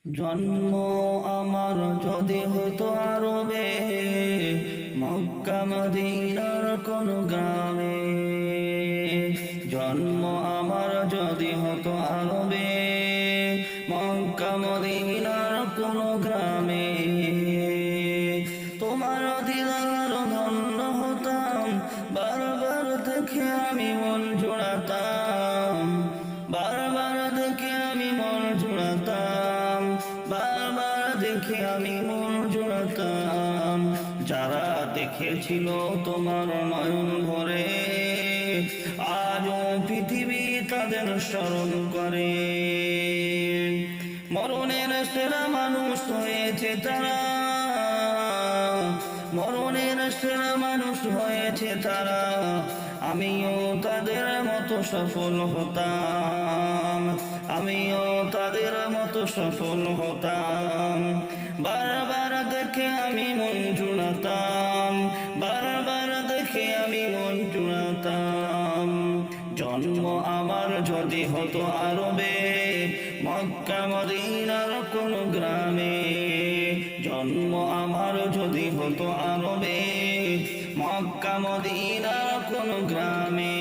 জন্ম আমার যদি হতো আরবে, মক্কা মদিনার কোন গ্রামে। জন্ম আমার যদি হতো আরবে, মক্কা মদিনার কোন গ্রামে। তোমার দিদার ধন্য হতাম, বারবার দেখে আমি মন জোড়াতাম, বারবার দেখে আমি মন জোড়াতাম, বারবার দেখে আমি মন জোড়াতাম। যারা দেখেছিল তোমার নয়ন ভরে, আজও পৃথিবী তাদের স্মরণ করে। মরণের সেরা মানুষ হয়েছে তারা, মরণের সেরা মানুষ হয়েছে তারা। আমিও তাদের মতো সফল হতাম, আমিও তাদের মতো সফল হতাম। বারবার দেখে আমি মন জুড়াতাম, বারবার দেখে আমি মন জুড়াতাম। জন্ম আমার যদি হতো আরবে, মক্কা মদিনার কোন গ্রামে। জন্ম আমার যদি হতো আরবে, মক্কা মদিনার কোন গ্রামে।